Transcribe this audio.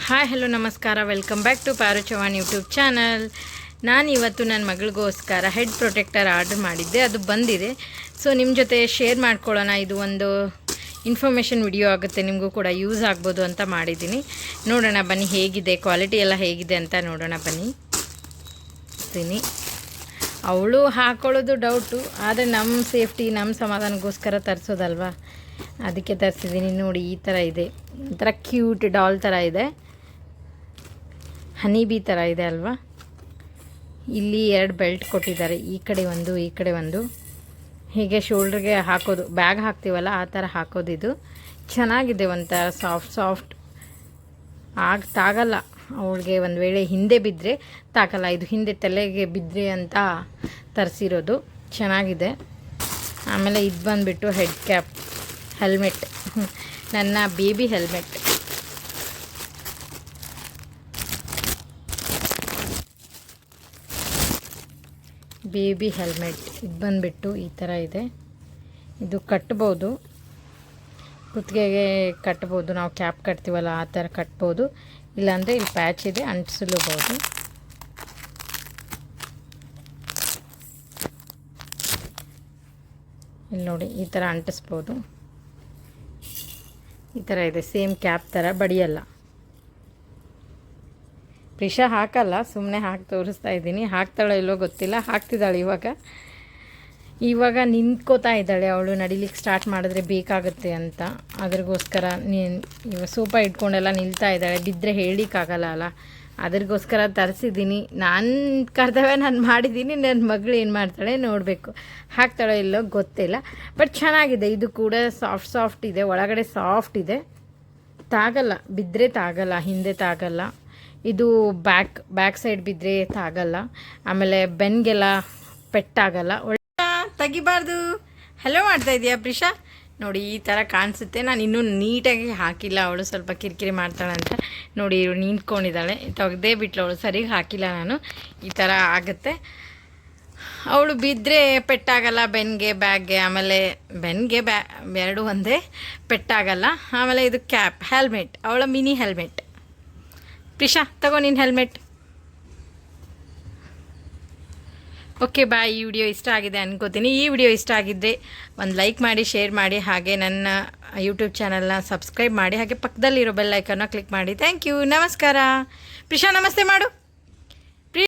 Hi hello ನಮಸ್ಕಾರ, welcome back to ಪಾರು Chavan YouTube channel. ನಾನು ಇವತ್ತು ನನ್ನ ಮಗಳಿಗೋಸ್ಕರ ಹೆಡ್ ಪ್ರೊಟೆಕ್ಟರ್ ಆರ್ಡರ್ ಮಾಡಿದ್ದೆ, ಅದು ಬಂದಿದೆ. ಸೊ ನಿಮ್ಮ ಜೊತೆ ಶೇರ್ ಮಾಡ್ಕೊಳ್ಳೋಣ. ಇದು ಒಂದು ಇನ್ಫಾರ್ಮೇಷನ್ ವಿಡಿಯೋ ಆಗುತ್ತೆ, ನಿಮಗೂ ಕೂಡ ಯೂಸ್ ಆಗ್ಬೋದು ಅಂತ ಮಾಡಿದ್ದೀನಿ. ನೋಡೋಣ ಬನ್ನಿ ಹೇಗಿದೆ, ಕ್ವಾಲಿಟಿ ಎಲ್ಲ ಹೇಗಿದೆ ಅಂತ ನೋಡೋಣ ಬನ್ನಿ. ಅವಳು ಹಾಕೊಳ್ಳೋದು ಡೌಟು, ಆದರೆ ನಮ್ಮ ಸೇಫ್ಟಿ ನಮ್ಮ ಸಮಾಧಾನಕ್ಕೋಸ್ಕರ ತರಿಸೋದಲ್ವಾ, ಅದಕ್ಕೆ ತರಿಸಿದ್ದೀನಿ. ನೋಡಿ ಈ ಥರ ಇದೆ, ಒಂಥರ ಕ್ಯೂಟ್ ಡಾಲ್ ಥರ ಇದೆ, ಹನಿ ಬೀ ಥರ ಇದೆ ಅಲ್ವಾ. ಇಲ್ಲಿ 2 ಬೆಲ್ಟ್ ಕೊಟ್ಟಿದ್ದಾರೆ, ಈ ಕಡೆ ಒಂದು ಈ ಕಡೆ ಒಂದು. ಹೀಗೆ ಶೋಲ್ಡ್ರಿಗೆ ಹಾಕೋದು, ಬ್ಯಾಗ್ ಹಾಕ್ತೀವಲ್ಲ ಆ ಥರ ಹಾಕೋದು. ಇದು ಚೆನ್ನಾಗಿದೆ, ಒಂಥರ ಸಾಫ್ಟ್ ತಾಗಲ್ಲ. ಅವಳಿಗೆ ಒಂದು ವೇಳೆ ಹಿಂದೆ ಬಿದ್ದರೆ ತಾಗಲ್ಲ, ಇದು ಹಿಂದೆ ತಲೆಗೆ ಬಿದ್ದರೆ ಅಂತ ತರಿಸಿರೋದು. ಚೆನ್ನಾಗಿದೆ. ಆಮೇಲೆ ಇದು ಬಂದುಬಿಟ್ಟು ಹೆಡ್ ಕ್ಯಾಪ್, ಹೆಲ್ಮೆಟ್, ನನ್ನ ಬೇಬಿ ಹೆಲ್ಮೆಟ್. ಇದು ಬಂದುಬಿಟ್ಟು ಈ ಥರ ಇದೆ. ಇದು ಕಟ್ಬೋದು, ಕುತ್ತಿಗೆಗೆ ಕಟ್ಬೋದು, ನಾವು ಕ್ಯಾಪ್ ಕಟ್ತೀವಲ್ಲ ಆ ಥರ ಕಟ್ಬೋದು. ಇಲ್ಲಾಂದರೆ ಇಲ್ಲಿ ಪ್ಯಾಚ್ ಇದೆ, ಅಂಟಿಸಲೂಬೋದು. ಇಲ್ಲಿ ನೋಡಿ ಈ ಥರ ಅಂಟಿಸ್ಬೋದು. ಈ ಥರ ಇದೆ, ಸೇಮ್ ಕ್ಯಾಪ್ ಥರ, ಬಡಿಯಲ್ಲ. ಪ್ರಿಷಾ ಹಾಕಲ್ಲ, ಸುಮ್ಮನೆ ಹಾಕಿ ತೋರಿಸ್ತಾ ಇದ್ದೀನಿ. ಹಾಕ್ತಾಳೋ ಇಲ್ಲೋ ಗೊತ್ತಿಲ್ಲ, ಹಾಕ್ತಿದ್ದಾಳೆ. ಇವಾಗ ನಿಂತ್ಕೋತಾ ಇದ್ದಾಳೆ. ಅವಳು ನಡಿಲಿಕ್ಕೆ ಸ್ಟಾರ್ಟ್ ಮಾಡಿದ್ರೆ ಬೇಕಾಗುತ್ತೆ ಅಂತ, ಅದ್ರಿಗೋಸ್ಕರ ಇವಾಗ ಸೋಫಾ ಇಟ್ಕೊಂಡೆಲ್ಲ ನಿಲ್ತಾ ಇದ್ದಾಳೆ. ಬಿದ್ದರೆ ಹೇಳಿಕ್ಕಾಗಲ್ಲ ಅಲ್ಲ, ಅದ್ರಿಗೋಸ್ಕರ ತರಿಸಿದ್ದೀನಿ. ನಾನು ಕರ್ತವ್ಯ ನಾನು ಮಾಡಿದ್ದೀನಿ. ನನ್ನ ಮಗಳು ಏನು ಮಾಡ್ತಾಳೆ ನೋಡಬೇಕು, ಹಾಕ್ತಾಳೋ ಇಲ್ಲೋ ಗೊತ್ತಿಲ್ಲ. ಬಟ್ ಚೆನ್ನಾಗಿದೆ. ಇದು ಕೂಡ ಸಾಫ್ಟ್ ಇದೆ, ಒಳಗಡೆ ಸಾಫ್ಟ್ ಇದೆ, ತಾಗಲ್ಲ. ಬಿದ್ದರೆ ತಾಗಲ್ಲ, ಹಿಂದೆ ತಾಗಲ್ಲ. ಇದು ಬ್ಯಾಕ್ ಸೈಡ್ ಬಿದ್ದರೆ ತಾಗಲ್ಲ. ಆಮೇಲೆ ಬೆನ್ಗೆಲ್ಲ ಪೆಟ್ಟಾಗಲ್ಲ. ತೆಗಿಬಾರ್ದು. ಹಲೋ ಮಾಡ್ತಾ ಇದೀಯಾ ಪ್ರಿಷಾ? ನೋಡಿ ಈ ಥರ ಕಾಣಿಸುತ್ತೆ. ನಾನು ಇನ್ನೂ ನೀಟಾಗಿ ಹಾಕಿಲ್ಲ, ಅವಳು ಸ್ವಲ್ಪ ಕಿರಿಕಿರಿ ಮಾಡ್ತಾಳೆ ಅಂತ. ನೋಡಿ ನಿಂತ್ಕೊಂಡಿದ್ದಾಳೆ, ತೆಗ್ದೇ ಬಿಟ್ಲು ಅವಳು, ಸರಿಗೆ ಹಾಕಿಲ್ಲ ನಾನು. ಈ ಥರ ಆಗುತ್ತೆ. ಅವಳು ಬಿದ್ದರೆ ಪೆಟ್ಟಾಗಲ್ಲ ಬೆನ್ಗೆ, ಬ್ಯಾಗ್ಗೆ. ಆಮೇಲೆ ಬೆನ್ಗೆ ಎರಡು ಒಂದೇ, ಪೆಟ್ಟಾಗಲ್ಲ. ಆಮೇಲೆ ಇದು ಕ್ಯಾಪ್, ಹೆಲ್ಮೆಟ್, ಅವಳ ಮಿನಿ ಹೆಲ್ಮೆಟ್. ಪ್ರಿಷಾ ತಗೋ ನಿನ್ನ ಹೆಲ್ಮೆಟ್. Okay bye. ಈ ವಿಡಿಯೋ ಇಷ್ಟ ಆಗಿದೆ ಅನ್ಕೋತೀನಿ. ಈ ವಿಡಿಯೋ ಇಷ್ಟ ಆಗಿದ್ದರೆ ಒಂದು ಲೈಕ್ ಮಾಡಿ, ಶೇರ್ ಮಾಡಿ, ಹಾಗೆ ನನ್ನ ಯೂಟ್ಯೂಬ್ ಚಾನಲ್ನ ಸಬ್ಸ್ಕ್ರೈಬ್ ಮಾಡಿ, ಹಾಗೆ ಪಕ್ಕದಲ್ಲಿರೋ ಬೆಲ್ ಐಕನ್ನ ಕ್ಲಿಕ್ ಮಾಡಿ. Thank you. ನಮಸ್ಕಾರ. ಪ್ರಿಷಾ ನಮಸ್ತೆ ಮಾಡು.